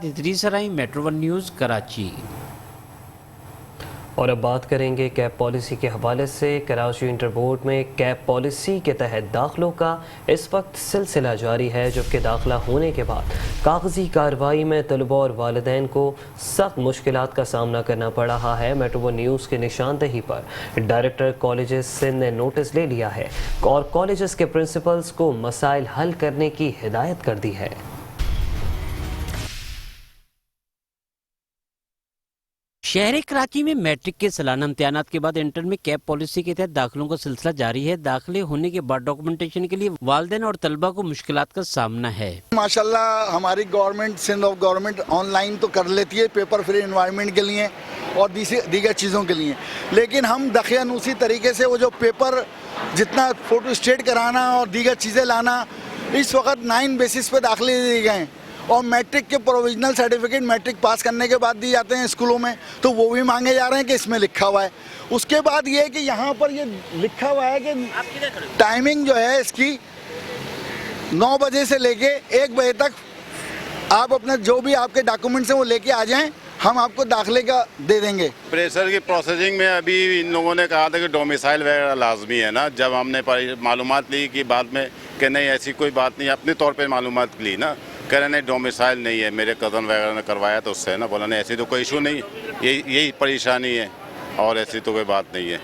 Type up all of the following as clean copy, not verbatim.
ادریس رائی، metro one news, Karachi. اور اب بات کریں گے کیب پالیسی کے حوالے سے۔ کراچی انٹر بورڈ میں کیب پالیسی کے تحت داخلوں کا اس وقت سلسلہ جاری ہے، جبکہ داخلہ ہونے کے بعد کاغذی کارروائی میں طلباء اور والدین کو سخت مشکلات کا سامنا کرنا پڑ رہا ہے۔ میٹرو ون نیوز کی نشاندہی پر ڈائریکٹر کالجز سندھ نے نوٹس لے لیا ہے اور کالجز کے پرنسپلز کو مسائل حل کرنے کی ہدایت کر دی ہے۔ شہر کراچی میں میٹرک کے سالانہ امتحانات کے بعد انٹر میں کیب پالیسی کے تحت داخلوں کا سلسلہ جاری ہے۔ داخلے ہونے کے بعد ڈاکومنٹیشن کے لیے والدین اور طلبہ کو مشکلات کا سامنا ہے۔ ماشاءاللہ ہماری government Sindh government on line تو کر لیتی ہے پیپر فری انوائرمنٹ کے لیے اور دیگر چیزوں کے لیے، لیکن ہم دقیانوسی طریقے سے وہ جو پیپر جتنا فوٹو اسٹیٹ کرانا اور دیگر چیزیں لانا، اس وقت 9 بیسس پہ داخلے دیے گئے ہیں اور میٹرک کے پروویژنل سرٹیفکیٹ میٹرک پاس کرنے کے بعد دی جاتے ہیں اسکولوں میں، تو وہ بھی مانگے جا رہے ہیں کہ اس میں لکھا ہوا ہے۔ اس کے بعد یہ ہے کہ یہاں پر یہ لکھا ہوا ہے کہ ٹائمنگ جو ہے اس کی 9 بجے سے لے کے 1 بجے تک آپ اپنے جو بھی آپ کے ڈاکومنٹس ہیں وہ لے کے آ جائیں، ہم آپ کو داخلے کا دے دیں گے۔ پریشر کی پروسیسنگ میں ابھی ان لوگوں نے کہا تھا کہ ڈومیسائل وغیرہ لازمی ہے نا، جب ہم نے معلومات لی کہ بعد میں کہ نہیں ایسی کوئی بات نہیں، اپنے طور پہ معلومات لی نا، کہہ رہے نہیں ڈومیسائل نہیں ہے، میرے کزن وغیرہ نے کروایا تو اس سے نا، بولا نہیں ایسی تو کوئی ایشو نہیں، یہی پریشانی ہے اور ایسی تو کوئی بات نہیں ہے۔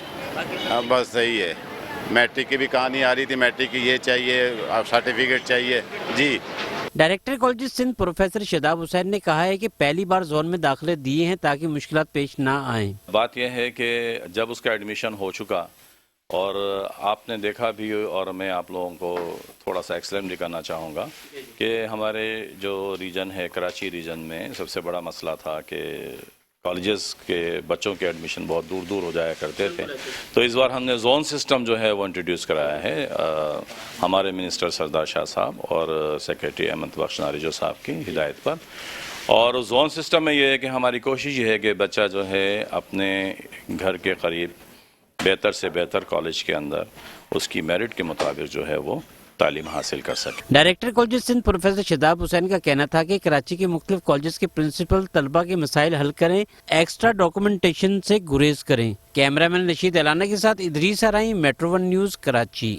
اب بس صحیح ہے، میٹرک کی بھی کہانی آ رہی تھی، میٹرک کی یہ چاہیے، سرٹیفکیٹ چاہیے جی۔ ڈائریکٹر کالجز سندھ پروفیسر شاداب حسین نے کہا ہے کہ پہلی بار زون میں داخلے دیے ہیں تاکہ مشکلات پیش نہ آئیں۔ بات یہ ہے کہ جب اس کا ایڈمیشن ہو چکا اور آپ نے دیکھا بھی، اور میں آپ لوگوں کو تھوڑا سا ایکسپلین بھی کرنا چاہوں گا کہ ہمارے جو ریجن ہے کراچی ریجن میں سب سے بڑا مسئلہ تھا کہ کالجز کے بچوں کے ایڈمیشن بہت دور دور ہو جایا کرتے تھے، تو اس بار ہم نے زون سسٹم جو ہے وہ انٹروڈیوس کرایا ہے ہمارے منسٹر سردار شاہ صاحب اور سیکریٹری احمد بخش ناریجو صاحب کی ہدایت پر۔ اور زون سسٹم میں یہ ہے کہ ہماری کوشش یہ ہے کہ بچہ جو ہے اپنے گھر کے قریب بہتر سے بہتر کالج کے اندر اس کی میرٹ کے مطابق جو ہے وہ تعلیم حاصل کر سکے۔ ڈائریکٹر کالجز سندھ پروفیسر شاداب حسین کا کہنا تھا کہ کراچی کے مختلف کالجز کے پرنسپل طلبہ کے مسائل حل کریں، ایکسٹرا ڈاکومنٹیشن سے گریز کریں۔ کیمرہ مین رشید علانہ کے ساتھ ادریس رائی، میٹرو ون نیوز، کراچی۔